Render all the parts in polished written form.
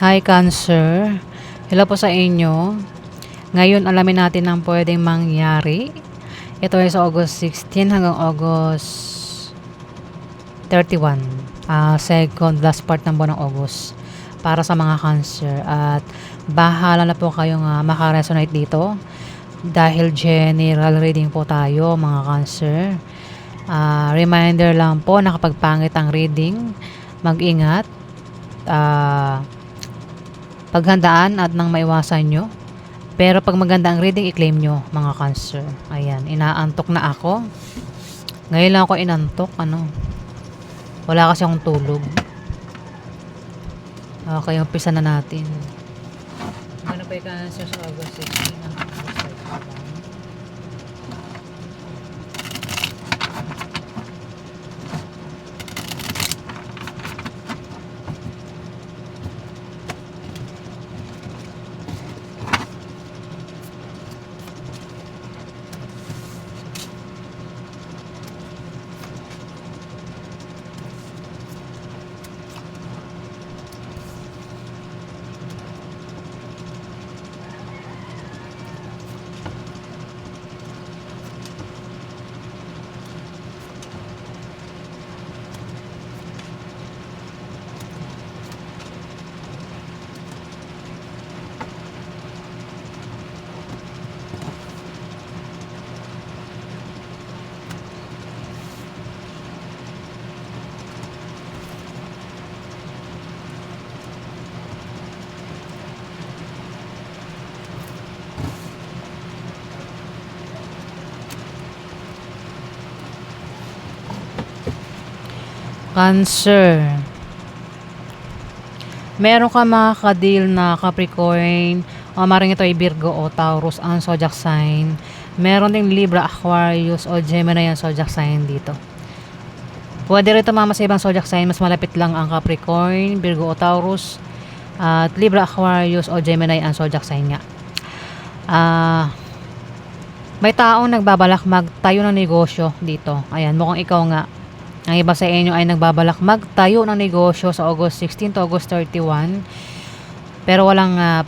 Hi Cancer, hello po sa inyo. Ngayon alamin natin ang pwedeng mangyari. Ito ay sa August 16 hanggang August 31. Second last part ng buwan ng August para sa mga Cancer. At bahala na po kayong makaresonate dito dahil general reading po tayo mga Cancer. Reminder lang po na kapag pangit ang reading, mag-ingat. Paghandaan at nang maiwasan nyo. Pero pag maganda ang reading, i-claim nyo mga Cancer. Ayan, inaantok na ako. Ngayon lang ako inantok. Wala kasi akong tulog. Okay, umpisa na natin. Ano pa yung Cancer sa August 16? Cancer. Meron ka mga ka-deal na Capricorn, o maring ito ay Virgo o Taurus ang zodiac sign. Meron ding Libra, Aquarius o Gemini ang zodiac sign dito. Pwede rin ito mama sa ibang zodiac sign, mas malapit lang ang Capricorn, Virgo o Taurus, at Libra, Aquarius o Gemini ang zodiac sign nga. May taong nagbabalak magtayo ng negosyo dito. Ayan, mukhang ikaw nga. Ang iba sa inyo ay nagbabalak magtayo ng negosyo sa August 16 to August 31. Pero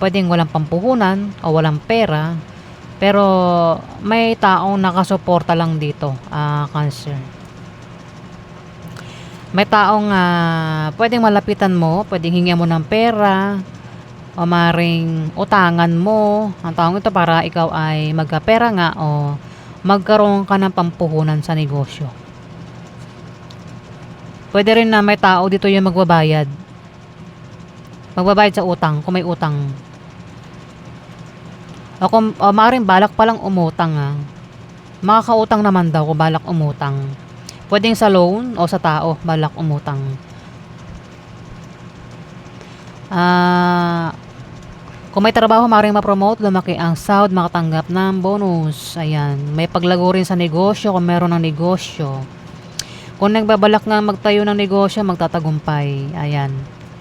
pwedeng walang pampuhunan o walang pera. Pero may taong nakasuporta lang dito, Cancer. May taong pwedeng malapitan mo, pwedeng hingyan mo ng pera o maring utangan mo ang taong ito para ikaw ay magkapera nga o magkaroon ka ng pampuhunan sa negosyo. Pwede rin na may tao dito yung magbabayad sa utang kung may utang o maaaring balak palang umutang. Makakautang naman daw kung balak umutang. Pwedeng sa loan o sa tao balak umutang. Kung may trabaho, maaaring ma-promote, lumaki ang sahod, makatanggap ng bonus. Ayan, may paglago rin sa negosyo kung meron ng negosyo. Kung nagbabalak nga magtayo ng negosyo, magtatagumpay. Ayan,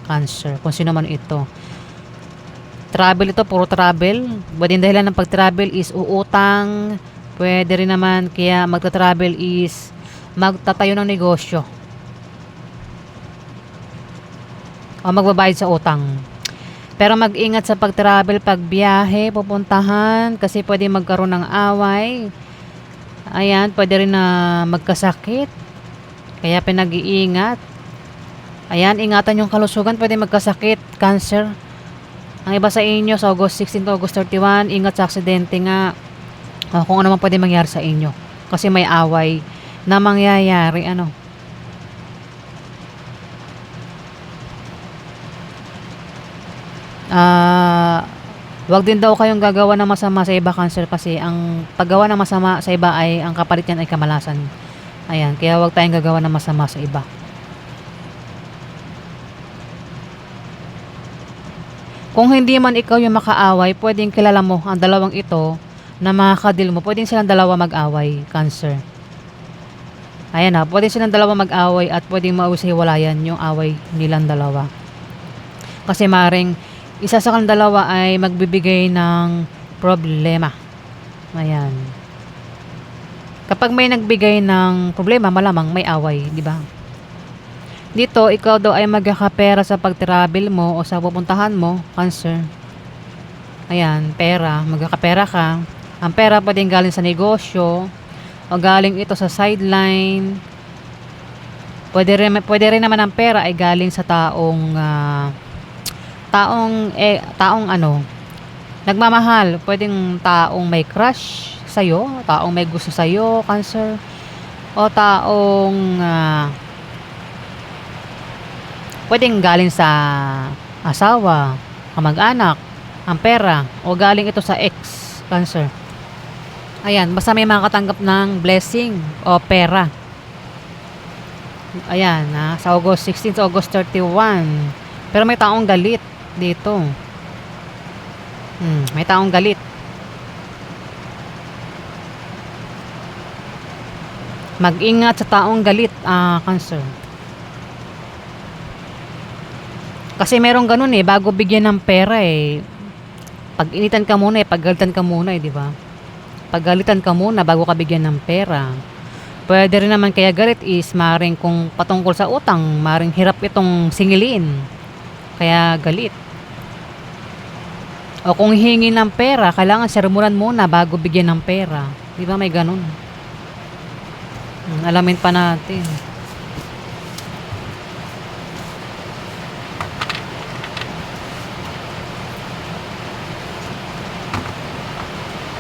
Cancer, kung sino man ito. Travel ito, puro travel. Pwedeng dahilan ng pag-travel is uutang. Pwede rin naman kaya magta-travel is magtatayo ng negosyo o magbabayad sa utang. Pero mag-ingat sa pag-travel, pag-biyahe, pupuntahan kasi pwede magkaroon ng away. Ayan, pwede rin na magkasakit. Kaya pinag-iingat. Ayan, ingatan yung kalusugan, pwede magkasakit, Cancer. Ang iba sa inyo sa August 16 to August 31, ingat sa aksidente nga. Kung ano man pwede mangyari sa inyo. Kasi may away na mangyayari, wag din daw kayong gagawa ng masama sa iba, Cancer, kasi ang paggawa ng masama sa iba ay ang kapalit niyan ay kamalasan. Ayan, kaya wag tayong gagawa ng masama sa iba. Kung hindi man ikaw yung makaaway, pwedeng kilala mo ang dalawang ito na makakadil mo. Pwedeng silang dalawa mag-away, Cancer. Ayan pwedeng silang dalawa mag-away at pwedeng mausiwalayan yung away nilang dalawa. Kasi maring isa sa kanilang dalawa ay magbibigay ng problema. Ayan. Kapag may nagbigay ng problema, malamang may away, di ba? Dito, ikaw daw ay magkakapera sa pag-travel mo o sa pupuntahan mo, Cancer. Ayan, pera, magkakapera ka. Ang pera pwedeng galing sa negosyo o galing ito sa sideline. Pwede rin naman ang pera ay galing sa taong ano, nagmamahal. Pwedeng taong may crush sa'yo, taong may gusto sa'yo, Cancer. O taong pwedeng galing sa asawa, kamag-anak, ang pera. O galing ito sa ex, Cancer. Ayan, basta may makakatanggap ng blessing o pera. Ayan, sa August 16 to August 31. Pero may taong galit dito. May taong galit. Mag-ingat sa taong galit, Cancer. Kasi merong ganun bago bigyan ng pera pag-initan ka muna paggalitan ka muna di ba? Paggalitan ka muna bago ka bigyan ng pera. Pwede rin naman kaya galit is maring kung patungkol sa utang, maring hirap itong singilin. Kaya galit. O kung hingi ng pera, kailangan sermonan muna bago bigyan ng pera. Di ba may ganun? Alamin pa natin.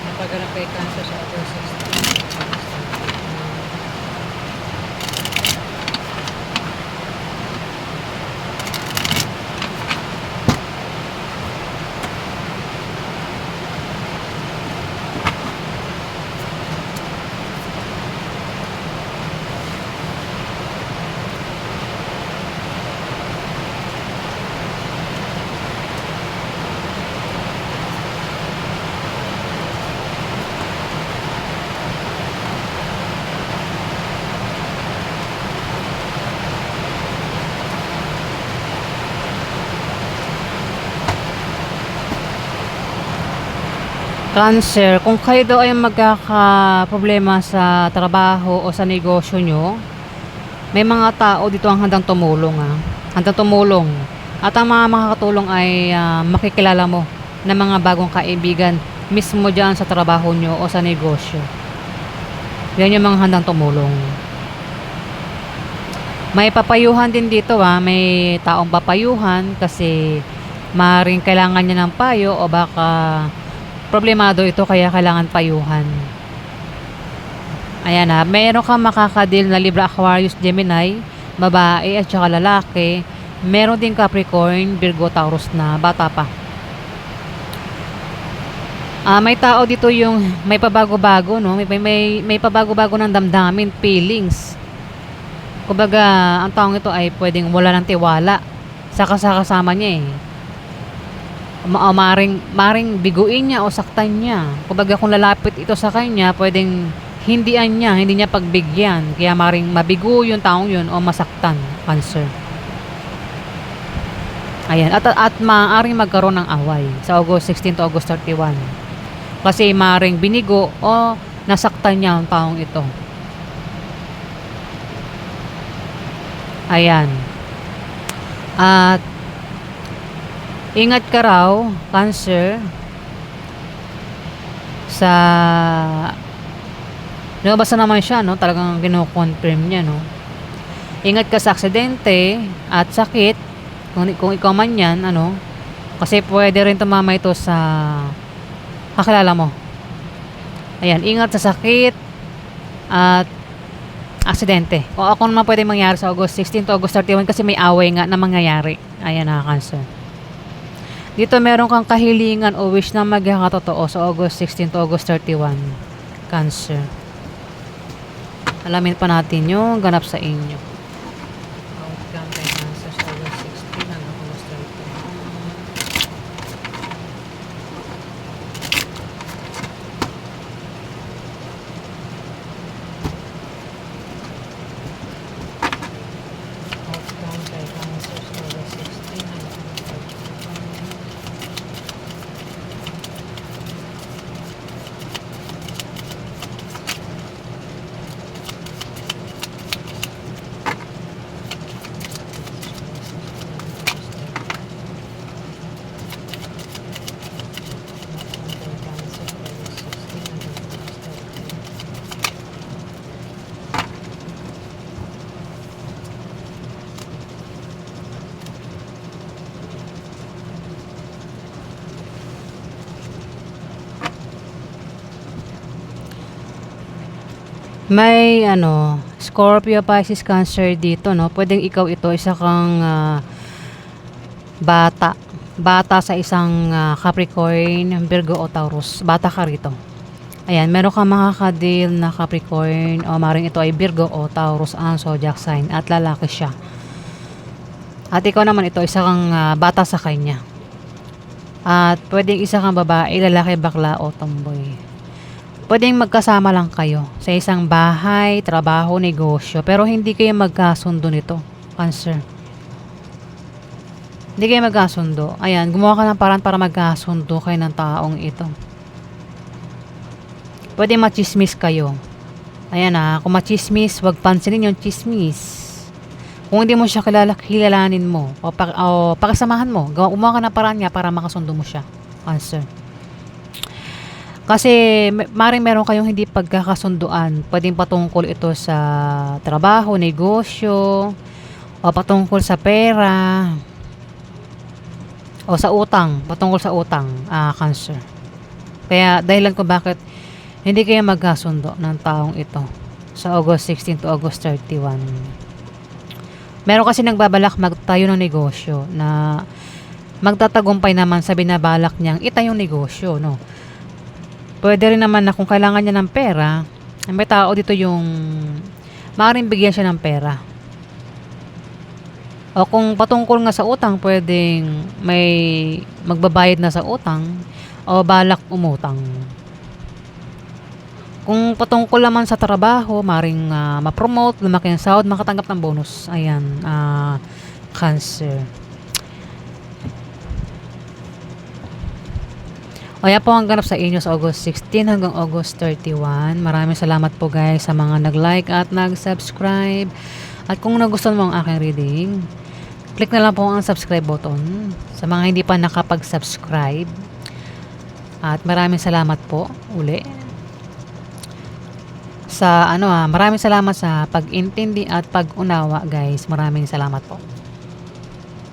Napaganap kay Cancer sa August 16. Cancer, kung kayo daw ay magkaka-problema sa trabaho o sa negosyo nyo, may mga tao dito ang handang tumulong handang tumulong. At ang mga makakatulong ay makikilala mo ng mga bagong kaibigan mismo dyan sa trabaho nyo o sa negosyo. Yan yung mga handang tumulong. May papayuhan din dito may taong papayuhan kasi maaaring kailangan niya ng payo o baka problemado ito kaya kailangan payuhan. Ayan meron kang makakadil na Libra, Aquarius, Gemini, babae at saka lalaki. Meron din Capricorn, Virgo, Taurus na bata pa. May tao dito yung may pabago-bago may pabago-bago ng damdamin, feelings. Kumbaga, ang taong ito ay pwedeng wala ng tiwala sa kasama niya maring biguin niya o saktan niya. Kumbaga kung lalapit ito sa kanya, pwedeng hindi niya pagbigyan. Kaya maring mabigo yung taong yun o masaktan, Cancer. Ayan, at maaaring magkaroon ng away sa August 16 to August 31. Kasi maring binigo o nasaktan niya ang taong ito. Ayan. At ingat ka raw, Cancer, sa nabasa naman siya talagang kino-confirm niya ingat ka sa aksidente at sakit kung ikaw man yan kasi pwede rin tumama ito sa kakilala mo. Ayan, ingat sa sakit at aksidente. O ako naman pwede mangyari sa August 16 to August 31 kasi may away nga na mangyayari. Ayan Cancer. Dito meron kang kahilingan o wish na magkakatotoo sa August 16 to August 31, Cancer. Alamin pa natin yung ganap sa inyo. Outcome kay Cancer sa August 16 hanggang August 31. Outcome kay Cancer sa August 16 hanggang August 31. May ano, Scorpio, Pisces, Cancer dito, no? Pwedeng ikaw ito, isa kang bata. Bata sa isang Capricorn, Virgo o Taurus. Bata ka rito. Ayan, meron kang makaka-deal na Capricorn o maring ito ay Virgo o Taurus ang zodiac sign at lalaki siya. At ikaw naman ito, isa kang bata sa kanya. At pwedeng isa kang babae, lalaki, bakla o tomboy. Pwedeng magkasama lang kayo sa isang bahay, trabaho, negosyo, pero hindi kayo magkasundo nito, Cancer. Hindi kayo magkasundo. Ayan, gumawa ka ng paraan para magkasundo kayo ng taong ito. Pwede machismis kayo. Ayan kung machismis, wag pansinin yung chismis. Kung hindi mo siya kilalanin mo o pakasamahan mo, gumawa ka ng paraan niya para makasundo mo siya, Cancer. Kasi maring meron kayong hindi pagkakasunduan. Pwedeng patungkol ito sa trabaho, negosyo, o patungkol sa pera, o sa utang, patungkol sa utang, Cancer. Kaya dahilan ko bakit hindi kayo magkasundo ng taong ito sa August 16 to August 31. Meron kasi nagbabalak magtayo ng negosyo na magtatagumpay naman sa binabalak niyang itayong negosyo, no? Pwede rin naman na kung kailangan niya ng pera, may tao dito yung maaaring bigyan siya ng pera. O kung patungkol nga sa utang, pwedeng may magbabayad na sa utang o balak umutang. Kung patungkol naman sa trabaho, maring ma-promote, lumaki ang sahod, makatanggap ng bonus. Ayan, Cancer. O yan po ang ganap sa inyo sa August 16 hanggang August 31. Maraming salamat po guys sa mga nag-like at nag-subscribe. At kung nagustuhan mo ang aking reading, click na lang po ang subscribe button sa mga hindi pa nakapag-subscribe. At maraming salamat po uli. Maraming salamat sa pag-intindi at pag-unawa guys. Maraming salamat po.